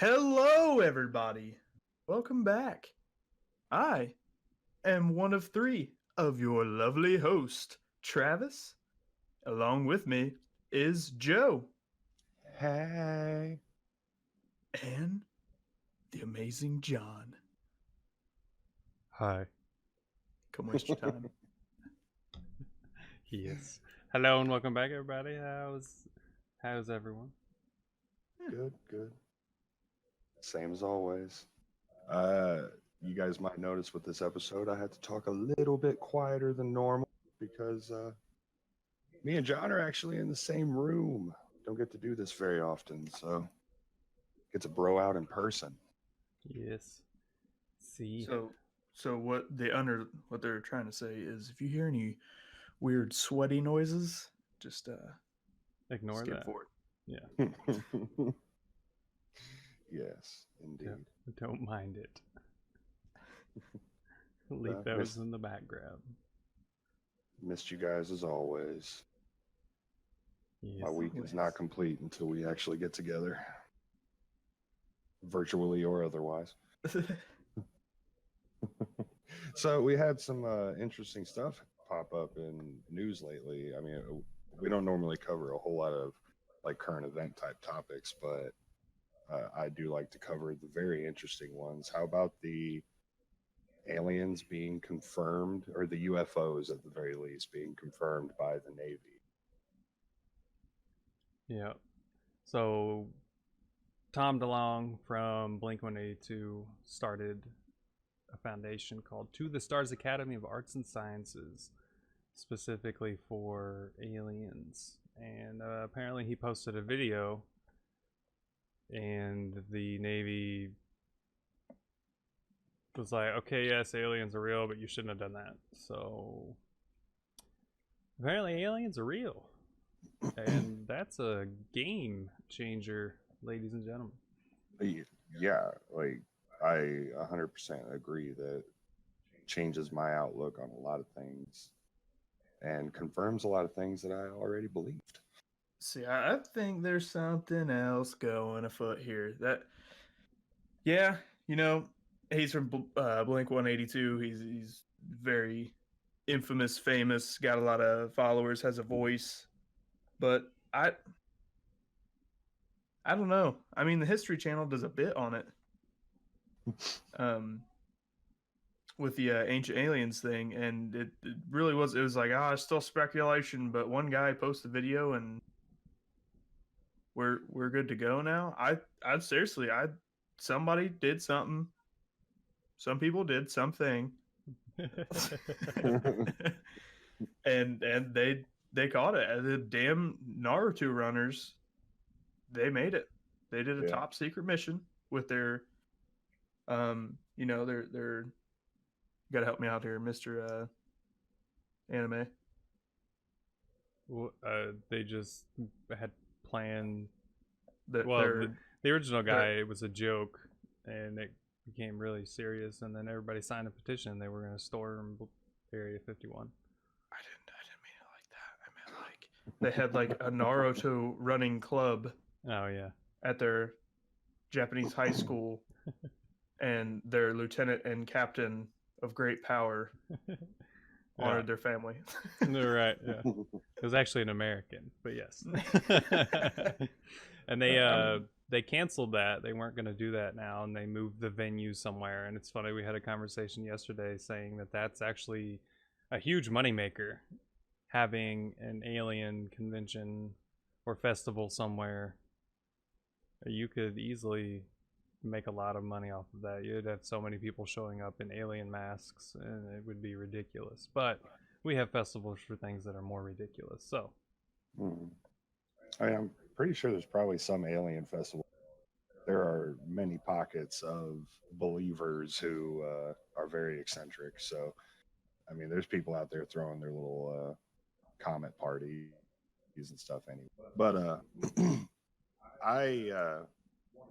Hello, everybody. Welcome back. I am one of three of your lovely host, Travis. Along with me is Joe Hey. and the amazing John. Hi. Come waste your time. Yes. Hello and welcome back, everybody. How's everyone? Good. Same as always. You guys might notice with this episode, I had to talk a little bit quieter than normal because me and John are actually in the same room. Don't get to do this very often, so get to bro out in person. Yes. See. So what they're trying to say is, if you hear any weird sweaty noises, just Ignore skip that. forward. Yeah. Yes, indeed. Don't mind it. Leave those in the background. Missed you guys as always. Yes. My week is not complete until we actually get together, virtually or otherwise. So we had some interesting stuff pop up in news lately. I mean, we don't normally cover a whole lot of like current event type topics, but I do like to cover the very interesting ones. How about the aliens being confirmed, or the UFOs at the very least being confirmed by the Navy? Yeah. So Tom DeLonge from Blink-182 started a foundation called To the Stars Academy of Arts and Sciences, specifically for aliens. And apparently he posted a video, and the Navy was like, okay, yes, aliens are real, but you shouldn't have done that. So apparently aliens are real. And that's a game changer, ladies and gentlemen. Yeah, like I 100% agree that changes my outlook on a lot of things and confirms a lot of things that I already believed. See, I think there's something else going afoot here. You know, he's from Blink 182. He's very infamous, famous, got a lot of followers, has a voice. But I don't know. I mean, the History Channel does a bit on it. With the ancient aliens thing, and it really was. It was like, it's still speculation, but one guy posted a video, and we're good to go now. I seriously, somebody did something. Some people did something, and they caught it. The damn Naruto runners, they made it. They did a top secret mission with their, their. You gotta help me out here, Mister Anime. Well, they just had planned. The original guy, it was a joke, and it became really serious. And then everybody signed a petition. They were going to storm Area 51. I didn't mean it like that. I meant like they had like a Naruto running club. Oh yeah. At their Japanese high school, and their lieutenant and captain of great power honored their family. Right. Yeah. It was actually an American, but yes. And they canceled that. They weren't going to do that now, and they moved the venue somewhere. And it's funny, we had a conversation yesterday saying that that's actually a huge moneymaker, having an alien convention or festival somewhere. You could easily make a lot of money off of that. You'd have so many people showing up in alien masks, and it would be ridiculous. But we have festivals for things that are more ridiculous. So, I mean, I'm pretty sure there's probably some alien festival. There are many pockets of believers who are very eccentric. So, I mean, there's people out there throwing their little comet parties and stuff anyway. But I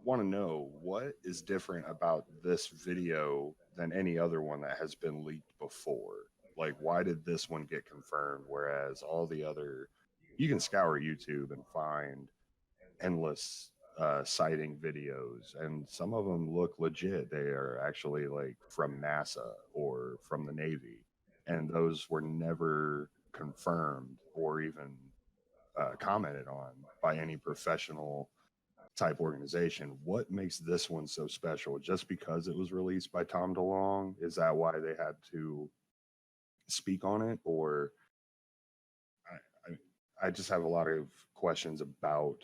want to know what is different about this video than any other one that has been leaked before. Like, why did this one get confirmed, whereas all the other, you can scour YouTube and find endless sighting videos, and some of them look legit. They are actually like from NASA or from the Navy, and those were never confirmed or even commented on by any professional type organization. What makes this one so special? Just because it was released by Tom DeLonge? Is that why they had to speak on it? Or I just have a lot of questions about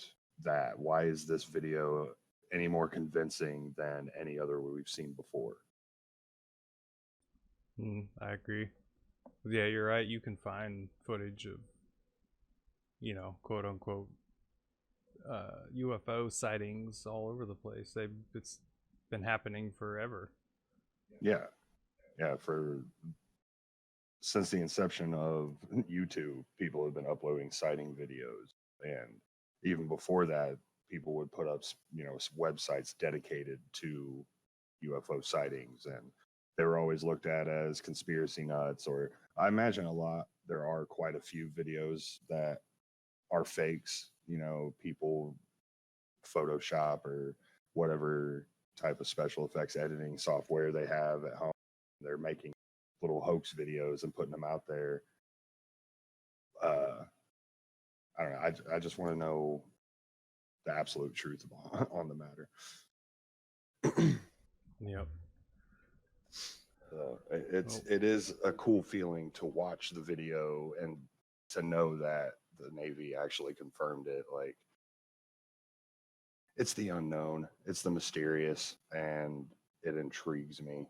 that. Why is this video any more convincing than any other we've seen before? I agree. Yeah, you're right. You can find footage of, quote unquote, UFO sightings all over the place. It's been happening forever. Yeah, for since the inception of YouTube, people have been uploading sighting videos, and even before that, people would put up websites dedicated to UFO sightings, and they were always looked at as conspiracy nuts. Or I imagine there are quite a few videos that are fakes. People Photoshop or whatever type of special effects editing software they have at home. They're making little hoax videos and putting them out there. I don't know. I just want to know the absolute truth on the matter. Yep. It is a cool feeling to watch the video and to know that the Navy actually confirmed it. Like, it's the unknown, it's the mysterious, and it intrigues me.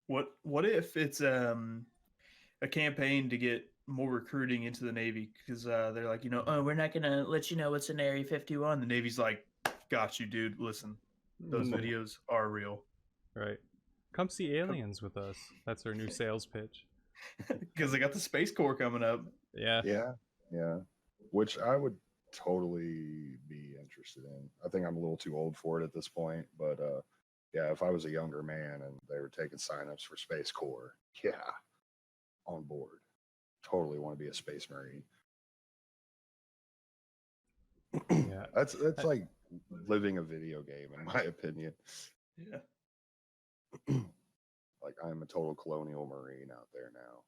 What if it's a campaign to get more recruiting into the Navy? Because they're like, oh, we're not gonna let you know what's in Area 51. The Navy's like, got you, dude. Listen, those videos are real. Right. Come see aliens with us. That's our new sales pitch. Because they got the Space Corps coming up. Yeah. Which I would totally be interested in. I think I'm a little too old for it at this point, but yeah, if I was a younger man and they were taking signups for Space Corps, yeah, on board. Totally want to be a Space Marine. Yeah. That's like living a video game, in my opinion. Yeah. Like, I'm a total colonial Marine out there now,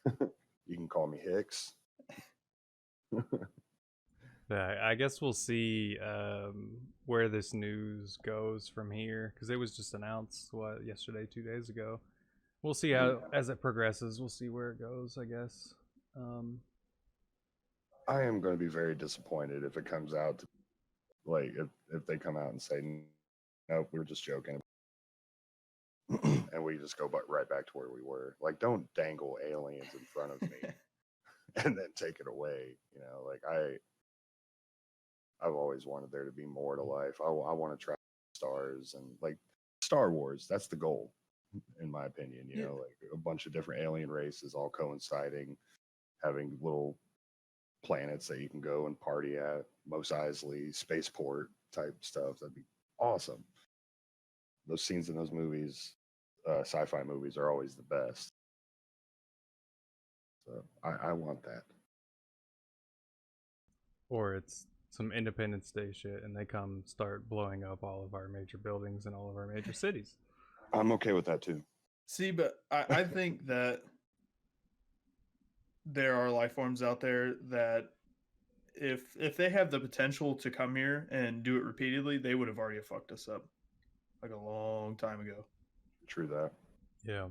and you can call me Hicks. Yeah, I guess we'll see where this news goes from here, because it was just announced yesterday, 2 days ago. We'll see how as it progresses. We'll see where it goes, I guess. I am going to be very disappointed if it comes out to, like, if they come out and say, nope, we were just joking, and we just go right back to where we were. Like, don't dangle aliens in front of me and then take it away. Like, I've always wanted there to be more to life. I want to travel stars, and like Star Wars, that's the goal, in my opinion. Like a bunch of different alien races all coinciding, having little planets that you can go and party at, Mos Eisley, spaceport type stuff. That'd be awesome. Those scenes in those movies, sci-fi movies, are always the best. So I want that. Or it's some Independence Day shit, and they come start blowing up all of our major buildings in all of our major cities. I'm okay with that too. See, but I think that there are life forms out there that if they have the potential to come here and do it repeatedly, they would have already fucked us up like a long time ago. True that. Yeah.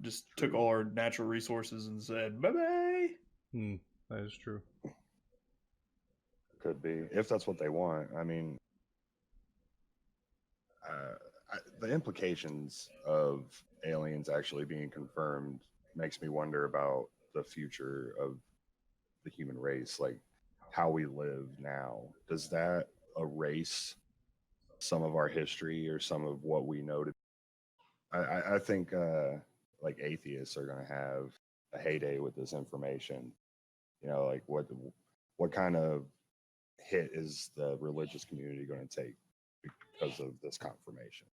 Just took all our natural resources and said, bye-bye. That is true. Could be, if that's what they want. I mean, the implications of aliens actually being confirmed makes me wonder about the future of the human race, like how we live now. Does that erase some of our history or some of what we know? I think like atheists are going to have a heyday with this information. Like what kind of hit is the religious community going to take because of this confirmation?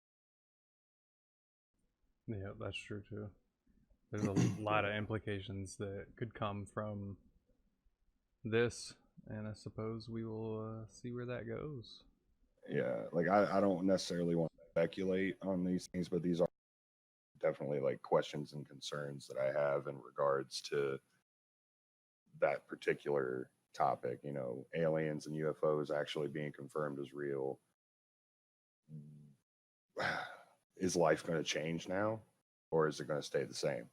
Yeah, that's true too. There's a lot of implications that could come from this. and I suppose we will see where that goes. Yeah, like I don't necessarily want to speculate on these things, but these are definitely like questions and concerns that I have in regards to that particular topic. You know, aliens and UFOs actually being confirmed as real. Is life going to change now, or is it going to stay the same?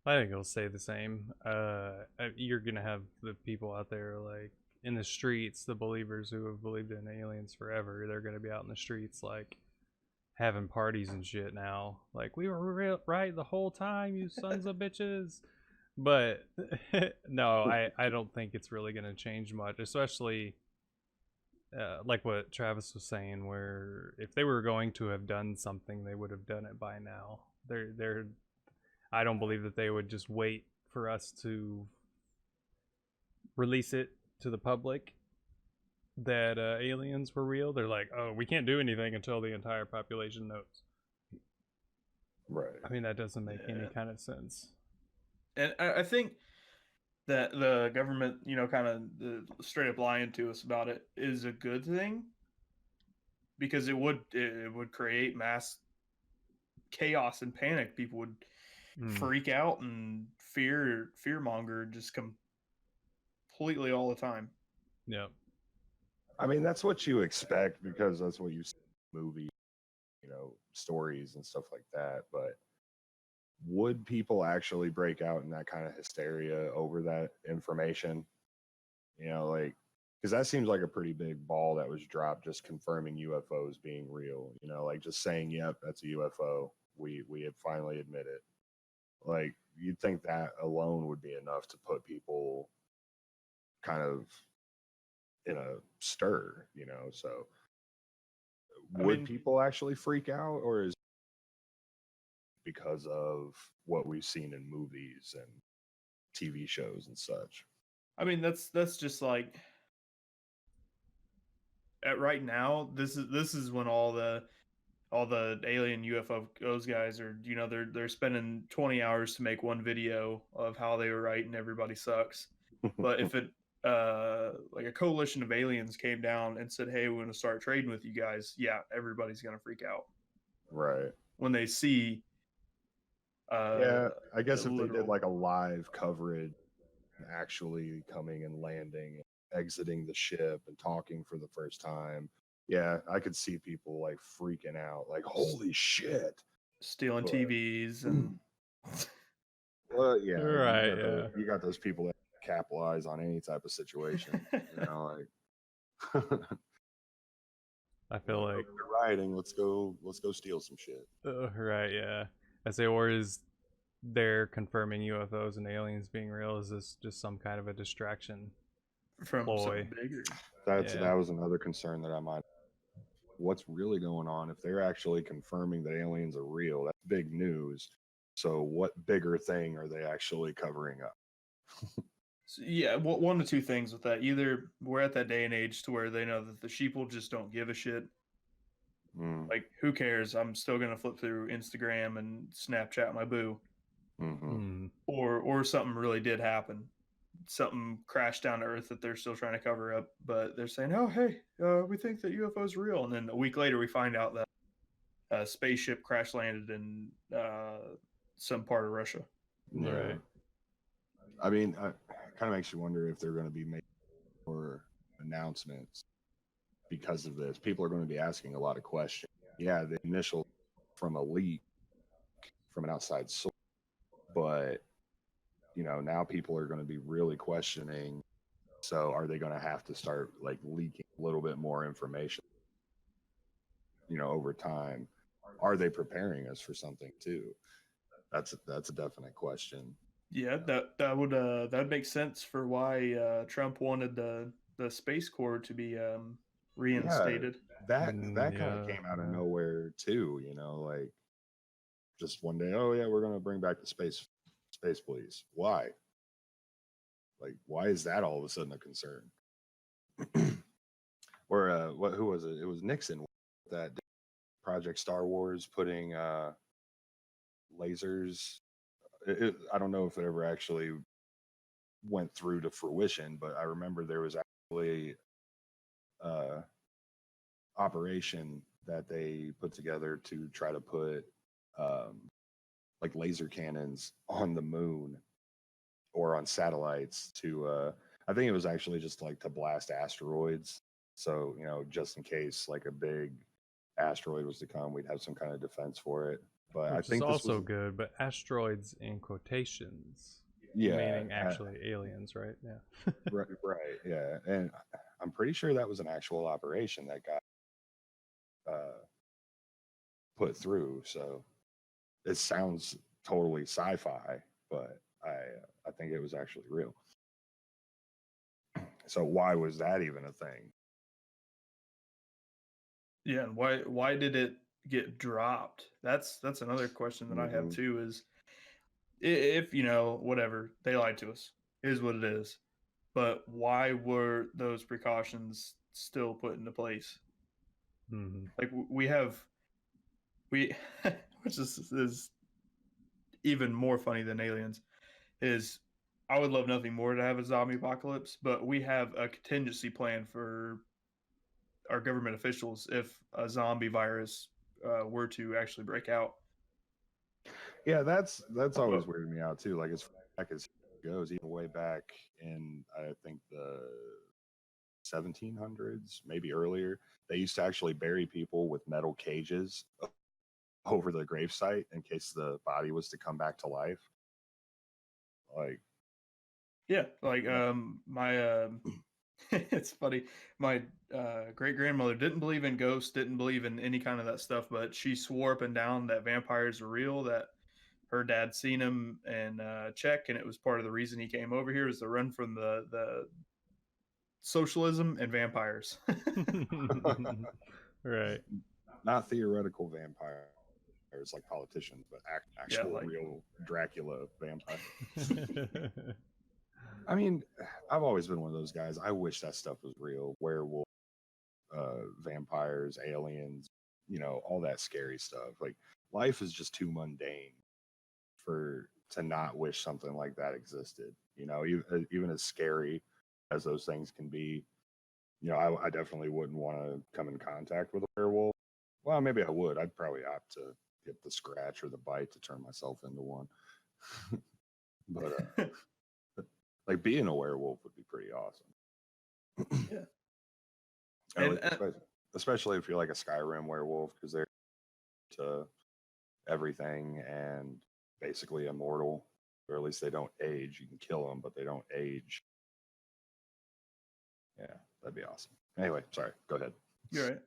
I think it'll stay the same. You're gonna have the people out there like in the streets, the believers who have believed in aliens forever. They're gonna be out in the streets like having parties and shit now. Like we were right the whole time, you sons of bitches. But no, I don't think it's really gonna change much, especially. Like what Travis was saying, where if they were going to have done something, they would have done it by now. They're I don't believe that they would just wait for us to release it to the public that aliens were real. They're like, oh, we can't do anything until the entire population knows. Right. I mean, that doesn't make any kind of sense. And I think that the government, kind of straight up lying to us about it is a good thing, because it would create mass chaos and panic. People would freak out and fearmonger just completely all the time. Yeah. I mean, that's what you expect because that's what you see in movies, you know, stories and stuff like that. But would people actually break out in that kind of hysteria over that information? You know, like, because that seems like a pretty big ball that was dropped, just confirming UFOs being real. You know, like just saying, "Yep, that's a UFO. We have finally admit it." Like, you'd think that alone would be enough to put people kind of in a stir. You know, so would people actually freak out, or is it because of what we've seen in movies and TV shows and such? I mean, that's just like at right now. This is when all the alien UFOs guys are, they're spending 20 hours to make one video of how they were right and everybody sucks. But if it like a coalition of aliens came down and said, "Hey, we want to start trading with you guys," yeah, everybody's gonna freak out Right. when they see Yeah, I guess if they did literal like a live coverage, actually coming and landing, exiting the ship and talking for the first time, yeah, I could see people like freaking out, like holy shit. stealing But TVs and well, yeah, Right. Yeah. you got those people that capitalize on any type of situation, you know, like I feel like they're rioting, let's go steal some shit. right. Yeah. I say, or is they're confirming UFOs and aliens being real? Is this just some kind of a distraction from ploy? something bigger. That was another concern that I might. What's really going on if they're actually confirming that aliens are real? That's big news. So what bigger thing are they actually covering up? So, yeah, one of two things with that. Either we're at that day and age to where they know that the sheeple just don't give a shit. Mm, Like, who cares? I'm still gonna flip through Instagram and Snapchat my boo. mm-hmm. Or something really did happen. Something crashed down to Earth that they're still trying to cover up, but they're saying, "Oh, hey, we think that UFO is real," and then a week later we find out that a spaceship crash landed in some part of Russia. Yeah. Right. I mean, it kind of makes you wonder if they're going to be making more announcements because of this. People are going to be asking a lot of questions. Yeah, the initial from a leak from an outside source, but you know, now people are going to be really questioning. So, are they going to have to start like leaking a little bit more information? You know, over time, are they preparing us for something too? That's a definite question. Yeah, that makes sense for why Trump wanted the Space Corps to be Yeah, reinstated. that kind of Yeah. came out of nowhere too. You know, like just one day, oh yeah, we're going to bring back the space police. Why? Like, why is that all of a sudden a concern? Or what? Who was it? It was Nixon that Project Star Wars putting lasers. I don't know if it ever actually went through to fruition. But I remember there was actually operation that they put together to try to put like laser cannons on the moon or on satellites to I think it was actually just like to blast asteroids. So, just in case like a big asteroid was to come, we'd have some kind of defense for it. But I Which is think this also was good, but asteroids in quotations, yeah, meaning actually aliens, right? Yeah. right, yeah. And I'm pretty sure that was an actual operation that got put through. So it sounds totally sci-fi, but I think it was actually real. So why was that even a thing? Yeah, and why did it get dropped? That's another question that I have Mm-hmm. too. Is if whatever, they lied to us, is what it is. But why were those precautions still put into place? Mm-hmm. Like we which is even more funny than aliens, is I would love nothing more to have a zombie apocalypse, but we have a contingency plan for our government officials if a zombie virus were to actually break out. Yeah, that's always weirded me out too. Like as far back as it goes, even way back in I think the 1700s, maybe earlier, they used to actually bury people with metal cages over the gravesite in case the body was to come back to life. Like, Yeah, like my it's funny. My great grandmother didn't believe in ghosts, didn't believe in any kind of that stuff, but she swore up and down that vampires are real. That her dad seen him in Czech, and it was part of the reason he came over here is to run from the socialism and vampires. Right. not theoretical vampires like politicians, but Yeah, actual like real Dracula vampire. I mean, I've always been one of those guys. I wish that stuff was real. Werewolf, vampires, aliens, all that scary stuff. Like life is just too mundane for to not wish something like that existed. Even as scary as those things can be, I definitely wouldn't want to come in contact with a werewolf. Well, maybe I would. I'd probably opt to get the scratch or the bite to turn myself into one. But like being a werewolf would be pretty awesome. yeah, And and especially if you're like a Skyrim werewolf, because they're to everything and basically immortal, or at least they don't age. You can kill them, but they don't age. Yeah, that'd be awesome. Anyway, sorry. Go ahead. you're right.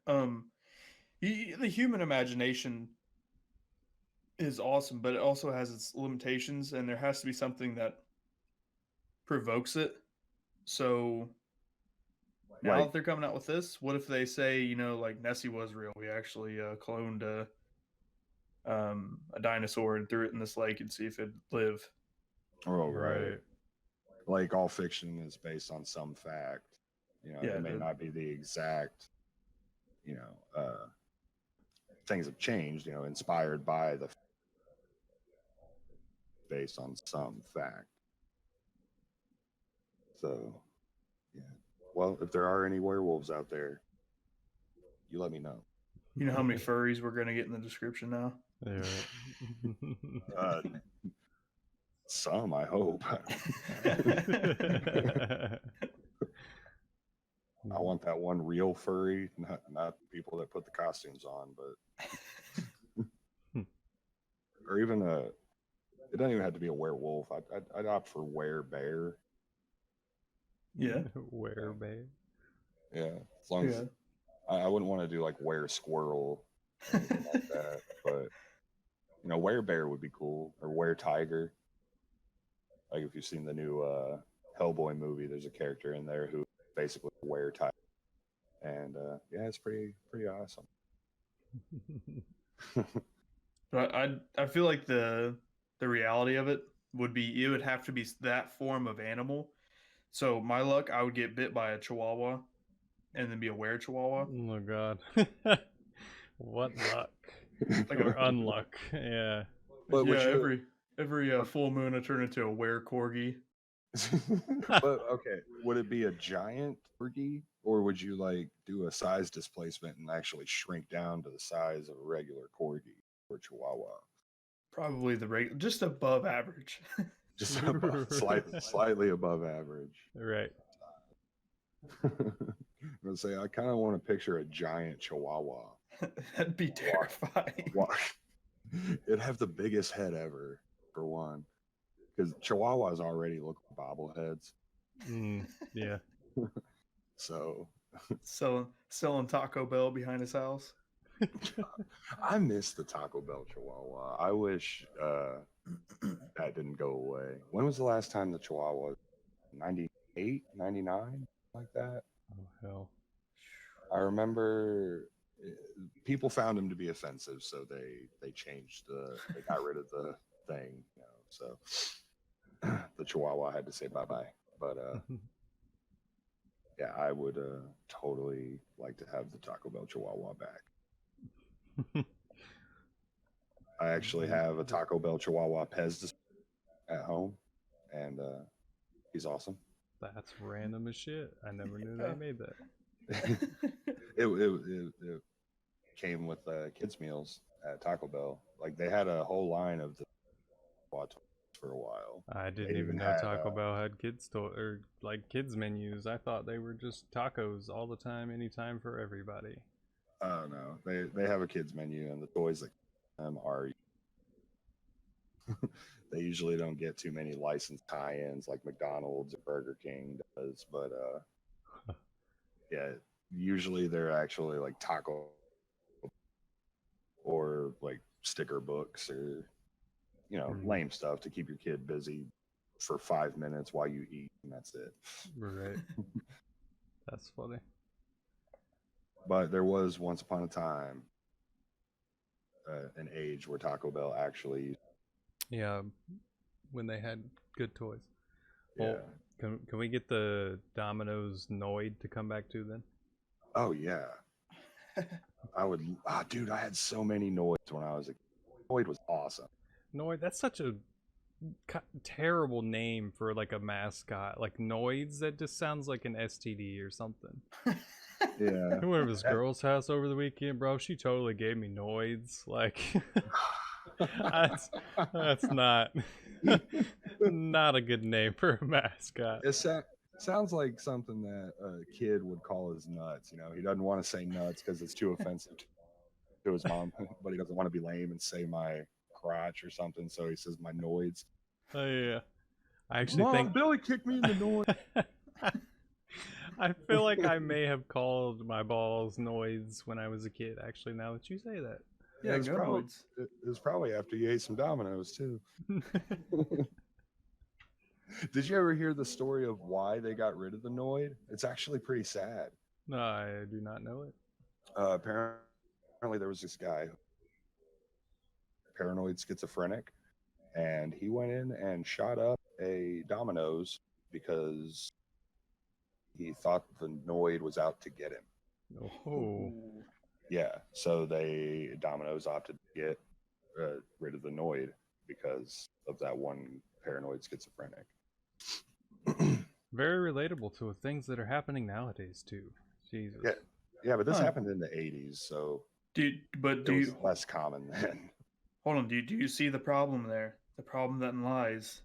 The human imagination is awesome, but it also has its limitations, and there has to be something that provokes it. So now Like, that they're coming out with this, what if they say, like Nessie was real? We actually cloned a dinosaur and threw it in this lake and see if it'd live. oh, right. Right. Like all fiction is based on some fact. Yeah, it may not be the exact, things have changed, inspired by the based on some fact. So, yeah. Well, if there are any werewolves out there, you let me know. You know how many furries we're going to get in the description now? Yeah. Some, I hope. I want that one real furry, not people that put the costumes on, but or even it doesn't even have to be a werewolf. I'd opt for werebear. Yeah. Werebear. Yeah, as long as I wouldn't want to do like were squirrel or anything like that, but werebear would be cool, or were tiger. Like if you've seen the new Hellboy movie, there's a character in there who basically were tiger, and yeah, it's pretty awesome. But I feel like the reality of it would be it would have to be that form of animal. So my luck, I would get bit by a chihuahua and then be a were chihuahua. Oh my god. What luck. Like Or unluck. Yeah. But yeah, every full moon I turn into a were corgi. But okay, would it be a giant corgi, or would you like do a size displacement and actually shrink down to the size of a regular corgi or chihuahua? Probably the rate, just above average. Just above, slightly above average. Right. I'm gonna say I kind of want to picture a giant chihuahua. That'd be terrifying. It'd have the biggest head ever, for one, because chihuahuas already look like bobbleheads. Yeah. So Selling Taco Bell behind his house. I miss the Taco Bell Chihuahua. I wish that didn't go away. When was the last time the Chihuahua was 98, 99, like that? Oh hell. I remember people found him to be offensive, so they changed they got rid of the thing, you know. So the Chihuahua had to say bye-bye. But yeah, I would totally like to have the Taco Bell Chihuahua back. I actually have a Taco Bell Chihuahua Pez at home, and he's awesome. That's random as shit. I never knew they made that. it came with kids meals at Taco Bell. Like they had a whole line of the for a while. I didn't even know Taco Bell had kids or like kids menus. I thought they were just tacos all the time, anytime, for everybody. Oh no, they have a kids menu, and the toys that are they usually don't get too many licensed tie-ins like McDonald's or Burger King does, but yeah, usually they're actually like taco or like sticker books or lame stuff to keep your kid busy for 5 minutes while you eat, and that's it. Right. That's funny. But there was once upon a time an age where Taco Bell actually when they had good toys. Yeah. Well, can we get the Domino's Noid to come back too then? Oh yeah. I would. Dude, I had so many Noids when I was a kid. Noid was awesome. Noid, that's such a terrible name for like a mascot. Like Noids, that just sounds like an STD or something. Yeah. I went to this girl's house over the weekend, bro. She totally gave me Noids. Like, that's not a good name for a mascot. It sounds like something that a kid would call his nuts. You know, he doesn't want to say nuts because it's too offensive to his mom, but he doesn't want to be lame and say my crotch or something, so he says my Noids. Oh yeah, I actually Mom, think Billy kicked me in the Noid. I feel like I may have called my balls Noids when I was a kid. Actually, now that you say that, yeah, it was probably after you ate some Domino's too. Did you ever hear the story of why they got rid of the Noid? It's actually pretty sad. No, I do not know it. Apparently there was this guy, paranoid schizophrenic, and he went in and shot up a Domino's because he thought the Noid was out to get him. Oh. Yeah, so Domino's opted to get rid of the Noid because of that one paranoid schizophrenic. Very relatable to things that are happening nowadays too. Jesus. Yeah, but this happened in the 80s, so it was less common then. Hold on, do you see the problem there? The problem that lies.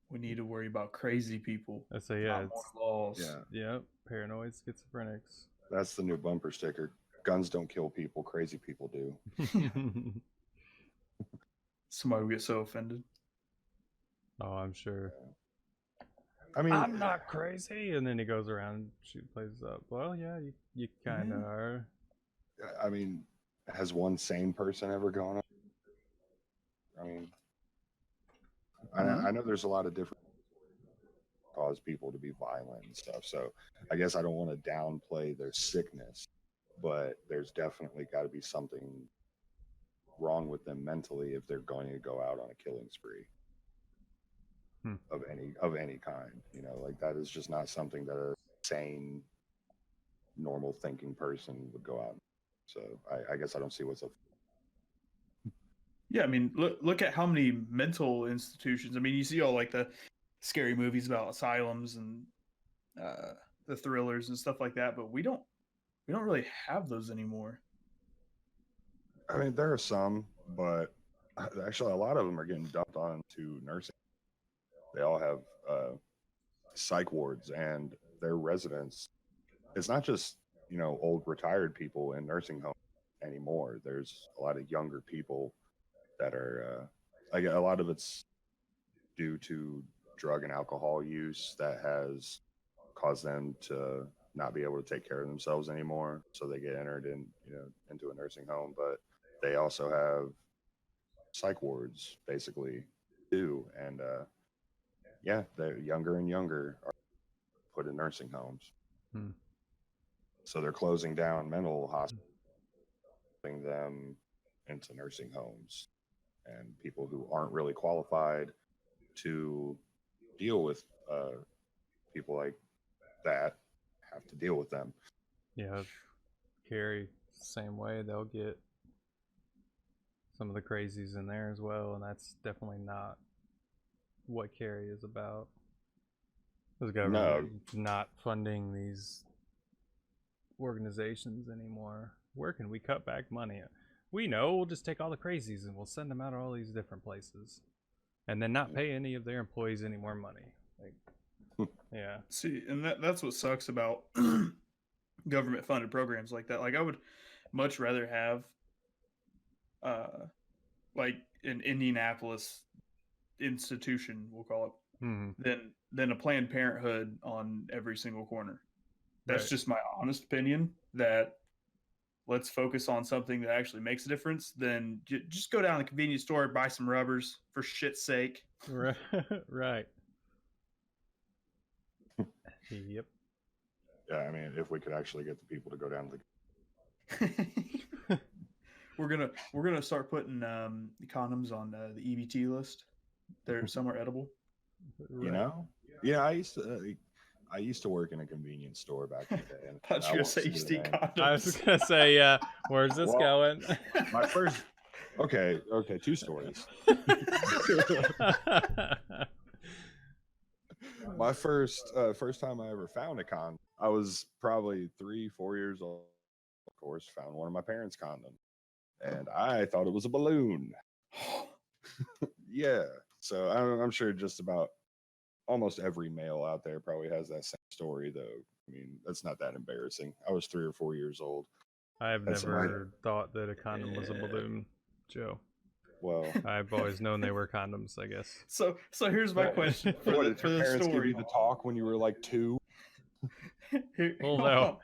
We need to worry about crazy people. I say yeah, it's more laws. Yeah, paranoid schizophrenics. That's the new bumper sticker. Guns don't kill people, crazy people do. Somebody will get so offended. Oh, I'm sure. I mean, I'm not crazy, and then he goes around and shoot places up. Well, yeah, you kind of are. I mean, has one sane person ever gone up? I mean, I know there's a lot of different cause people to be violent and stuff. So I guess I don't want to downplay their sickness, but there's definitely got to be something wrong with them mentally if they're going to go out on a killing spree of any kind. You know, like that is just not something that a sane, normal thinking person would go out. So I guess I don't see what's up. Yeah, I mean, look at how many mental institutions. I mean, you see all like the scary movies about asylums and uh, the thrillers and stuff like that, but we don't really have those anymore. I mean, there are some, but actually, a lot of them are getting dumped onto nursing. They all have psych wards, and their residents. It's not just old retired people in nursing homes anymore. There's a lot of younger people that are like a lot of it's due to drug and alcohol use that has caused them to not be able to take care of themselves anymore. So they get entered into a nursing home, but they also have psych wards basically too. And yeah, the younger and younger are put in nursing homes. Hmm. So they're closing down mental hospitals, putting them into nursing homes, and people who aren't really qualified to deal with people like that have to deal with them. Yeah, Carrie, same way. They'll get some of the crazies in there as well, and that's definitely not what Carrie is about. The government not funding these organizations anymore. Where can we cut back money? We know, we'll just take all the crazies and we'll send them out to all these different places, and then not pay any of their employees any more money. Like, yeah. See, and that's what sucks about government funded programs like that. Like, I would much rather have like an Indianapolis institution, we'll call it, than a Planned Parenthood on every single corner. That's Right. just my honest opinion. That let's focus on something that actually makes a difference. Then just go down to the convenience store, buy some rubbers for shit's sake. Right. Right. Yep. Yeah, I mean, if we could actually get the people to go down to the we're gonna start putting condoms on the EBT list. They're somewhere edible. Right. Yeah, I used to work in a convenience store back in the day. And I thought you were gonna say you say stick condoms. I was gonna say, where's this going? My first, okay, 2 stories. My first time I ever found a condom, I was probably 3-4 years old. Of course, found one of my parents' condoms, and I thought it was a balloon. Yeah, so I'm sure just about almost every male out there probably has that same story, though. I mean, that's not that embarrassing. I was 3 or 4 years old. I've That's never thought that a condom was a balloon, Joe. Well, I've always known they were condoms, I guess. So here's my question for what, the, did for your the parents story. give you the talk when you were like 2? Well, no.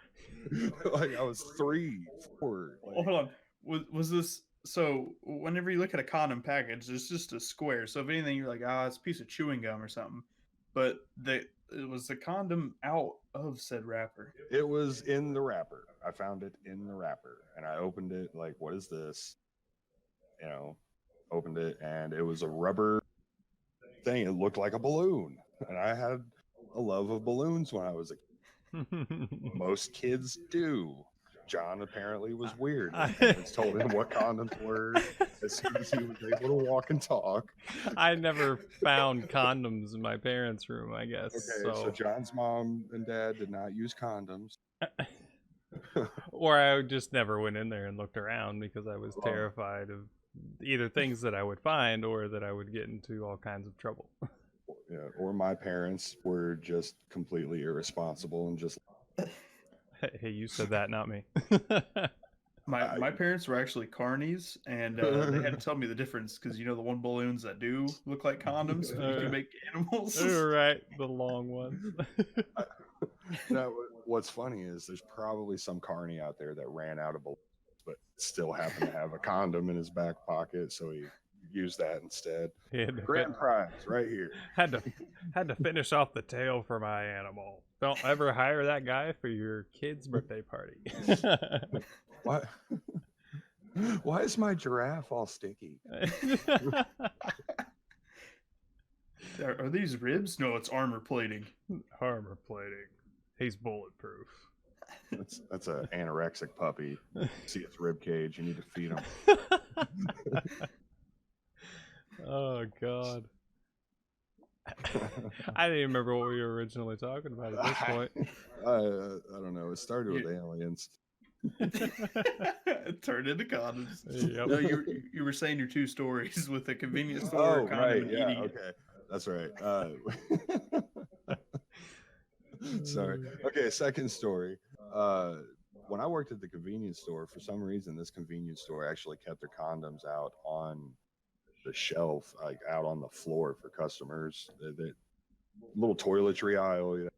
Like I was 3, 4. Like, Hold on. Was this so? Whenever you look at a condom package, it's just a square. So if anything, you're like, it's a piece of chewing gum or something. But it was the condom out of said wrapper. it was in the wrapper. I found it in the wrapper, and I opened it. Like, what is this? Opened it, and it was a rubber thing. It looked like a balloon, and I had a love of balloons when I was a kid. Most kids do. John apparently was weird. His parents told him what condoms were as soon as he was able to walk and talk. I never found condoms in my parents' room, I guess. Okay, so John's mom and dad did not use condoms. Or I just never went in there and looked around because I was terrified of either things that I would find or that I would get into all kinds of trouble. Yeah, or my parents were just completely irresponsible and just. Hey, you said that, not me. My parents were actually carnies, and they had to tell me the difference because the one balloons that do look like condoms, you can make animals. Right, the long ones. What's funny is there's probably some carny out there that ran out of balloons, but still happened to have a condom in his back pocket, so he used that instead. Grand prize right here. Had to finish off the tail for my animal. Don't ever hire that guy for your kid's birthday party. What? Why is my giraffe all sticky? Are these ribs? No, it's armor plating. Armor plating. He's bulletproof. That's an anorexic puppy. See its rib cage. You need to feed him. Oh God. I didn't even remember what we were originally talking about at this point. I don't know. It started with aliens. It turned into condoms. Yep. No, you were saying your two stories with the convenience store, Oh, condom, right. and Yeah. eating it. Okay. That's right. Sorry. Okay. Second story. When I worked at the convenience store, for some reason, this convenience store actually kept their condoms out on the shelf, like out on the floor for customers. The little toiletry aisle, you know,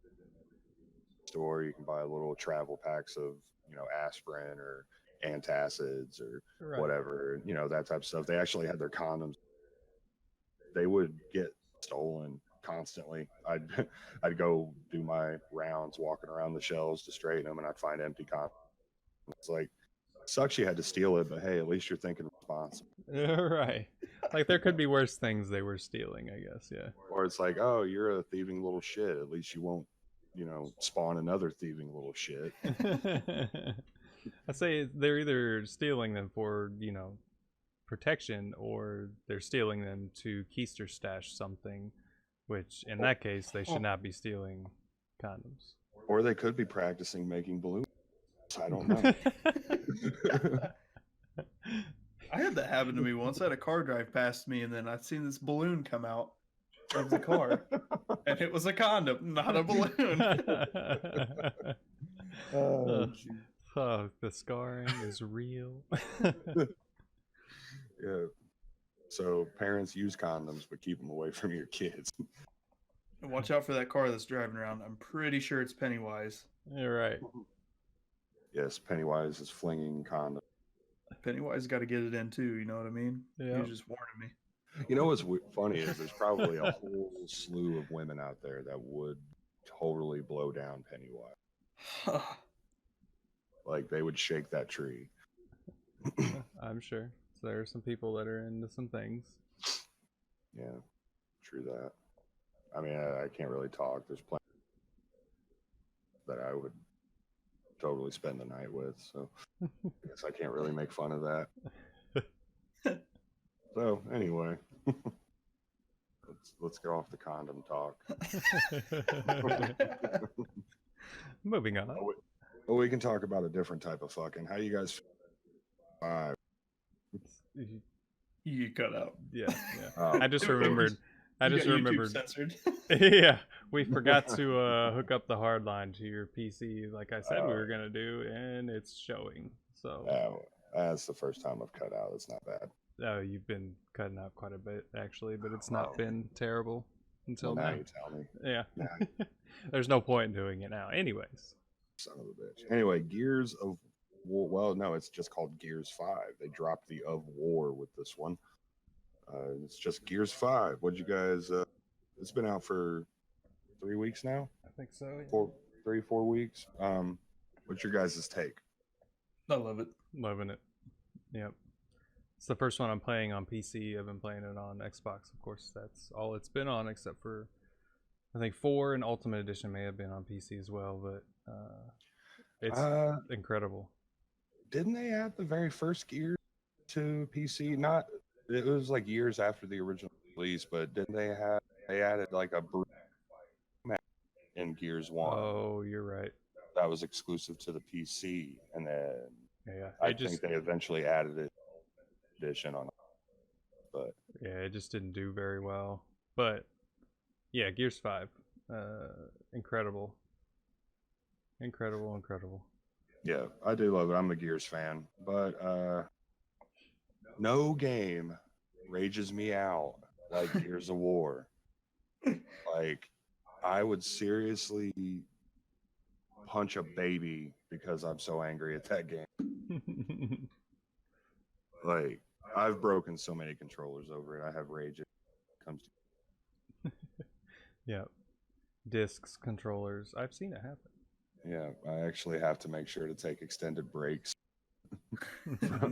store, you can buy little travel packs of, you know, aspirin or antacids or Right. whatever, you know, that type of stuff. They actually had their condoms. They would get stolen constantly. I'd go do my rounds walking around the shelves to straighten them, and I'd find empty condoms. It's like, sucks you had to steal it, but hey, at least you're thinking responsible. Right. Like there could be worse things they were stealing, I guess. Yeah. Or it's like, oh, you're a thieving little shit. At least you won't, you know, spawn another thieving little shit. I say they're either stealing them for, you know, protection, or they're stealing them to keister stash something, which in that case they should not be stealing condoms. Or they could be practicing making balloons. I don't know. I had that happen to me once. I had a car drive past me, and then I'd seen this balloon come out of the car, and it was a condom, not a balloon. Oh, the scarring is real. Yeah. So parents use condoms, but keep them away from your kids. And watch out for that car that's driving around. I'm pretty sure it's Pennywise. You're right. Yes, Pennywise is flinging condoms. Pennywise got to get it in too. You know what I mean? Yeah. You're just warning me. You know what's funny is there's probably a whole slew of women out there that would totally blow down Pennywise. Like they would shake that tree. I'm sure. So there are some people that are into some things. Yeah, true that. I mean, I can't really talk. There's plenty that I would totally spend the night with, so I guess I can't really make fun of that. So anyway, let's get off the condom talk. Moving on. Well, we can talk about a different type of fucking. How you guys? You cut out. Yeah. Oh. I just remembered. Censored. Yeah, we forgot to hook up the hard line to your PC, like I said we were gonna do, and it's showing. So that's the first time I've cut out. It's not bad. Oh, you've been cutting out quite a bit actually, but it's not been terrible until now. now. You tell me. Yeah. Nah. There's no point in doing it now. Anyways. Son of a bitch. Anyway, Gears of War. Well, no, it's just called Gears 5. They dropped the of War with this one. It's just Gears 5. What'd you guys? It's been out for 3 weeks now. I think so. Yeah. 4 weeks. What's your guys' take? I love it. Loving it. Yep. It's the first one I'm playing on PC. I've been playing it on Xbox, of course. That's all it's been on, except for I think 4 and Ultimate Edition may have been on PC as well, but it's incredible. Didn't they add the very first Gears to PC? Not, it was like years after the original release, but didn't they added like a map in Gears 1? Oh, you're right. That was exclusive to the PC, and then I think they eventually added it edition on it. But yeah, it just didn't do very well. But yeah, Gears 5, incredible. Yeah, I do love it. I'm a Gears fan, but no game rages me out like Gears of War. Like, I would seriously punch a baby because I'm so angry at that game. Like, I've broken so many controllers over it. I have rage. It comes to yeah, discs, controllers. I've seen it happen. Yeah, I actually have to make sure to take extended breaks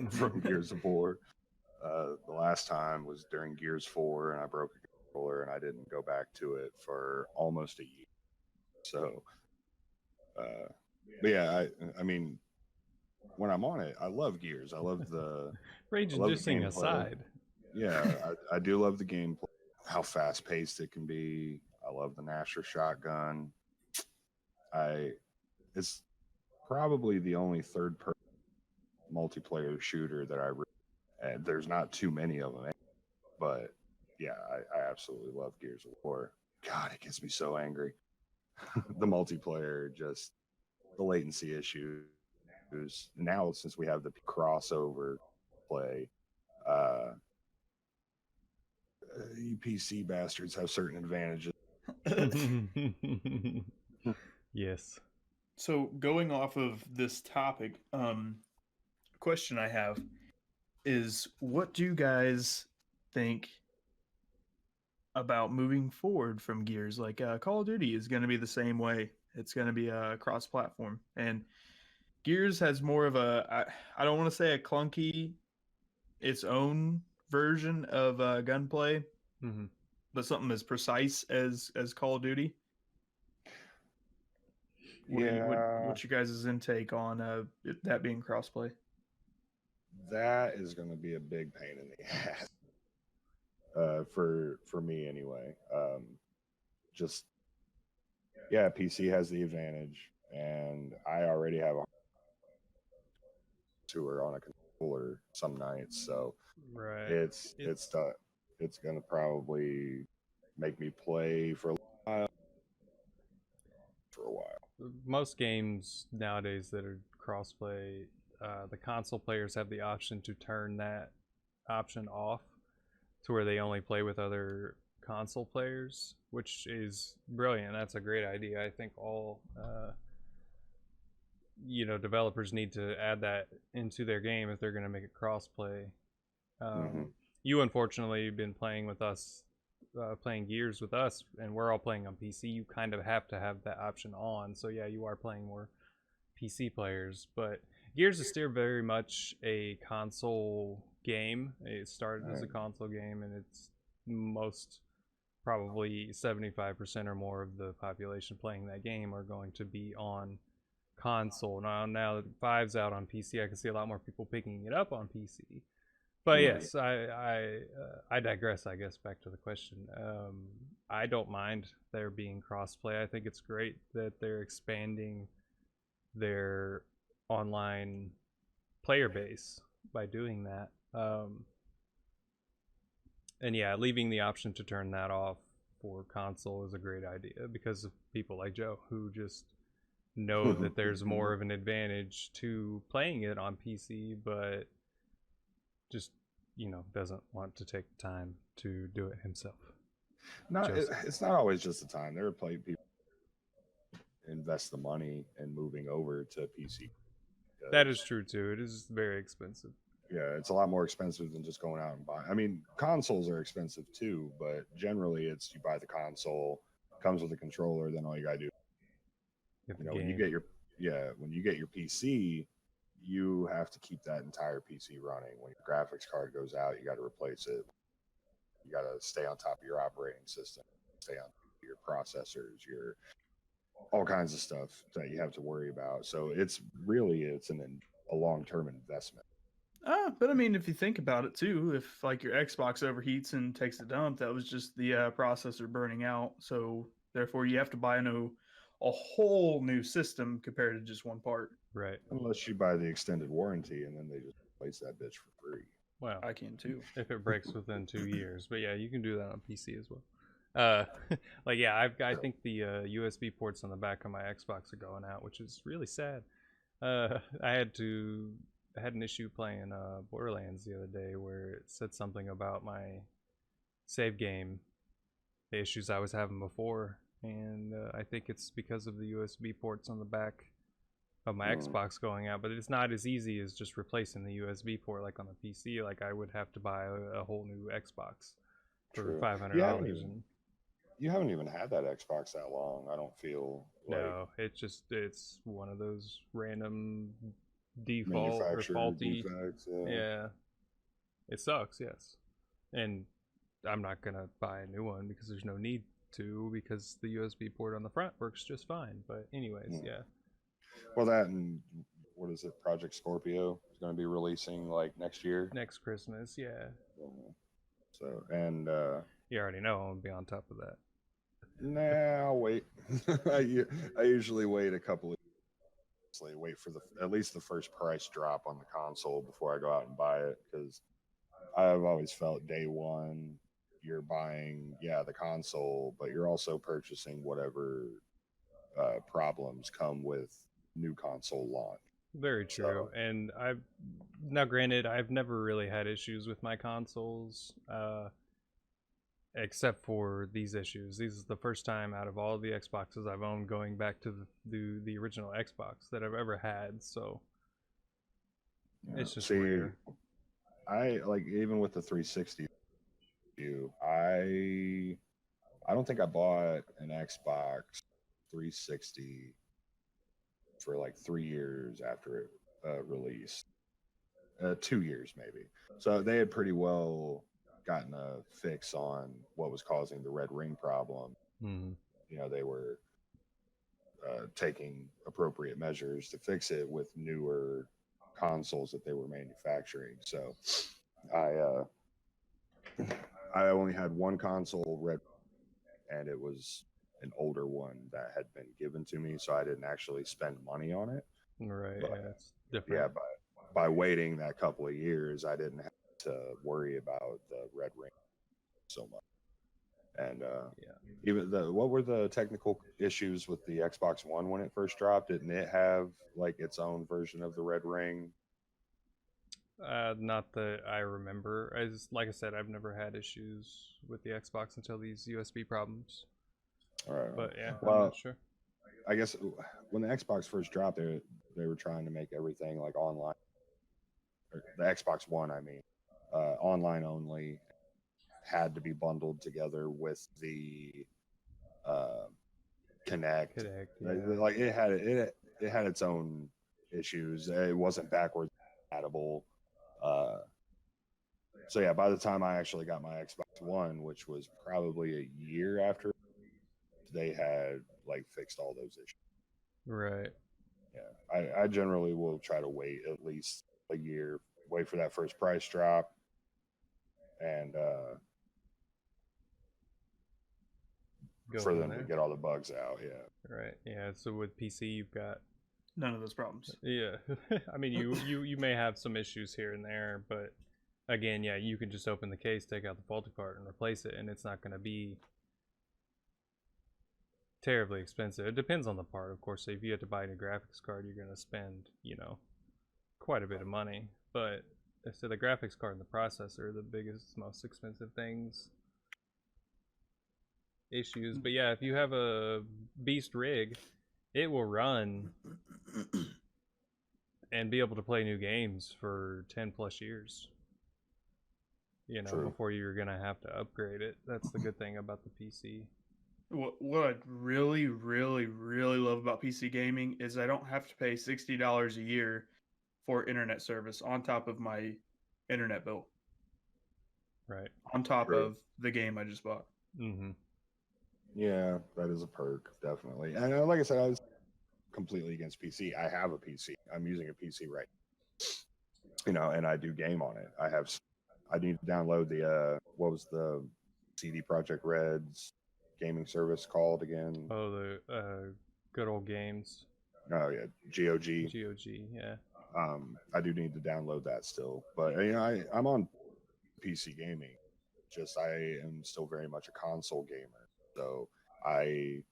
from Gears of War. The last time was during Gears 4, and I broke a controller, and I didn't go back to it for almost a year. So, but yeah, I mean, when I'm on it, I love Gears. I love the rage inducing aside. Yeah, I do love the gameplay, how fast paced it can be. I love the Nasher shotgun. I It's probably the only third person multiplayer shooter that and there's not too many of them, but yeah, I absolutely love Gears of War. God, it gets me so angry. The multiplayer, just the latency issues. Now, since we have the crossover play, uh, you PC bastards have certain advantages. Yes. So going off of this topic, question I have is, what do you guys think about moving forward from Gears? Like, Call of Duty is going to be the same way. It's going to be cross-platform, and Gears has more of I don't want to say a clunky, its own version of gunplay, Mm-hmm. but something as precise as Call of Duty. Yeah, What's your guys' intake on that being crossplay? that is going to be a big pain in the ass for me anyway. Just yeah, PC has the advantage, and I already have a tour on a controller some nights, so Right. it's it's going to probably make me play for a while. Most games nowadays that are crossplay, the console players have the option to turn that option off to where they only play with other console players, which is brilliant. That's a great idea. I think all developers need to add that into their game if they're going to make it crossplay. Mm-hmm. You unfortunately have been playing with us, playing Gears with us, and we're all playing on PC. You kind of have to have that option on. So yeah, you are playing more PC players, but Gears is still very much a console game. It started as a console game, and it's most probably 75% or more of the population playing that game are going to be on console. Now that 5's out on PC, I can see a lot more people picking it up on PC. But yes, I digress. I guess back to the question. I don't mind there being crossplay. I think it's great that they're expanding their online player base by doing that. And yeah, leaving the option to turn that off for console is a great idea because of people like Joe who just know that there's more of an advantage to playing it on PC, but just doesn't want to take the time to do it himself. No, it's not always just the time. There are people invest the money in moving over to PC. That is true too. It is very expensive. Yeah, it's a lot more expensive than just going out and buying. I mean, consoles are expensive too, but generally it's you buy the console, comes with a controller, then all you gotta do, when you get your PC, you have to keep that entire PC running. When your graphics card goes out, you got to replace it. You got to stay on top of your operating system, stay on your processors, your all kinds of stuff that you have to worry about. So it's a long-term investment. But I mean, if you think about it too, if like your Xbox overheats and takes a dump, that was just the processor burning out. So therefore, you have to buy a whole new system compared to just one part. Right. Unless you buy the extended warranty and then they just replace that bitch for free. Well, I can too. If it breaks within 2 years. But yeah, you can do that on PC as well. Like yeah, I think the USB ports on the back of my Xbox are going out, which is really sad. I had an issue playing Borderlands the other day where it said something about my save game, the issues I was having before, and I think it's because of the USB ports on the back of my Xbox going out. But it's not as easy as just replacing the USB port like on the PC. Like I would have to buy a whole new Xbox for $500. You haven't even had that Xbox that long. I don't feel like. No, it's one of those random default or faulty defects. Yeah, it sucks. Yes, and I'm not gonna buy a new one because there's no need to, because the USB port on the front works just fine. But anyways, yeah. Well, that and what is it? Project Scorpio is going to be releasing like next year. Next Christmas, yeah. So and You already know I'm gonna be on top of that. nah, I'll wait. I usually wait a couple of wait for at least the first price drop on the console before I go out and buy it, because I've always felt day one you're buying the console, but you're also purchasing whatever problems come with new console launch. Very true. So, And now granted, I've never really had issues with my consoles, except for these issues. This is the first time out of all the Xboxes I've owned going back to the original Xbox that I've ever had. So it's just see, rare. I like even with the 360 I don't think I bought an Xbox 360 for like 3 years after it released. 2 years maybe. So they had pretty well gotten a fix on what was causing the red ring problem. Mm-hmm. You know, they were taking appropriate measures to fix it with newer consoles that they were manufacturing. So I I only had one console red, and it was an older one that had been given to me, so I didn't actually spend money on it. Right. But, Yeah, it's different. yeah, by waiting that couple of years, I didn't have to worry about the red ring so much. And even what were the technical issues with the Xbox One when it first dropped? Didn't it have like its own version of the red ring? Not that I remember. Like I said, I've never had issues with the Xbox until these USB problems. All right. But yeah, well, I'm not sure. I guess when the Xbox first dropped, they were trying to make everything like online. Or the Xbox One, I mean, online only, had to be bundled together with the Connect. Yeah. Like it had its own issues. It wasn't backwards compatible. So yeah, by the time I actually got my Xbox One, which was probably a year after, they had like fixed all those issues. Right. Yeah, I generally will try to wait at least a year, wait for that first price drop, and for them to get all the bugs out. Yeah. Right. Yeah. So with PC, you've got None of those problems. yeah. I mean, you may have some issues here and there, but again, yeah, you can just open the case, take out the faulty part, and replace it, and it's not going to be terribly expensive. It depends on the part, of course. So if you have to buy a new graphics card, you're going to spend, quite a bit of money. But so the graphics card and the processor are the biggest, most expensive things. Issues. But yeah, if you have a beast rig, it will run and be able to play new games for 10 plus years. True. Before you're going to have to upgrade it. That's the good thing about the PC. What I really, really, really love about PC gaming is I don't have to pay $60 a year for internet service on top of my internet bill. Right. On top True. of the game I just bought. Mm-hmm. Yeah, that is a perk, definitely. And like I said, I was completely against PC. I have a PC. I'm using a PC right now. And I do game on it. I need to download the what was the CD Projekt Red's gaming service called again? Oh, the good old games. Oh yeah, GOG. GOG, yeah. I do need to download that still, but I'm on PC gaming. Just I am still very much a console gamer, so I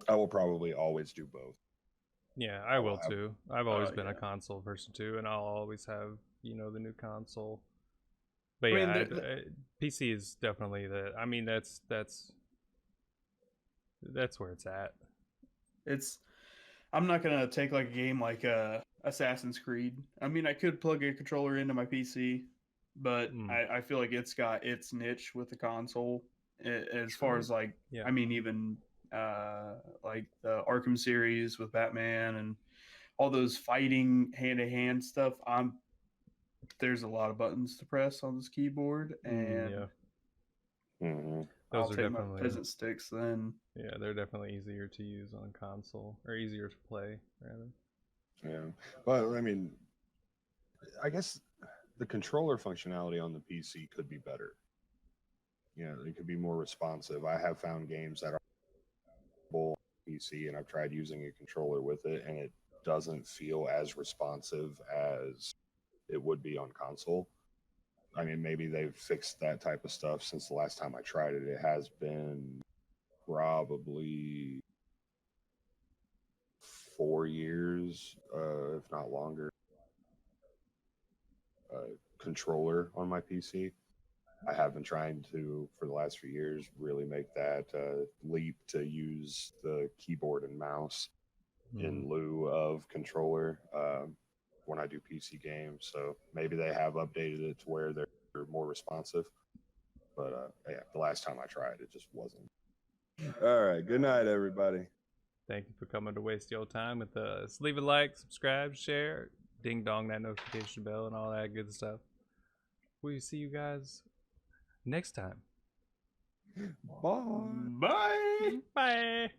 will probably always do both. Yeah, I will too. I've always been a console person too, and I'll always have the new console. But yeah, PC is definitely the. I mean, that's where it's at. I'm not gonna take like a game like Assassin's Creed. I mean, I could plug a controller into my PC, but I feel like it's got its niche with the console. As far as like, yeah. I mean, even like the Arkham series with Batman and all those fighting hand-to-hand stuff. There's a lot of buttons to press on this keyboard, and Those I'll are take definitely my peasant sticks then. Yeah, they're definitely easier to use on console, or easier to play rather. Yeah, but I mean, I guess the controller functionality on the PC could be better. it could be more responsive. I have found games that are on PC, and I've tried using a controller with it, and it doesn't feel as responsive as it would be on console. I mean, maybe they've fixed that type of stuff since the last time I tried it. It has been probably 4 years, if not longer, controller on my PC. I have been trying to, for the last few years, really make that leap to use the keyboard and mouse in lieu of controller when I do PC games. So maybe they have updated it to where they're more responsive. But yeah, the last time I tried, it just wasn't. All right. Good night, everybody. Thank you for coming to waste your time with us. Leave a like, subscribe, share, ding dong that notification bell, and all that good stuff. We'll see you guys next time. Bye. Bye. Bye.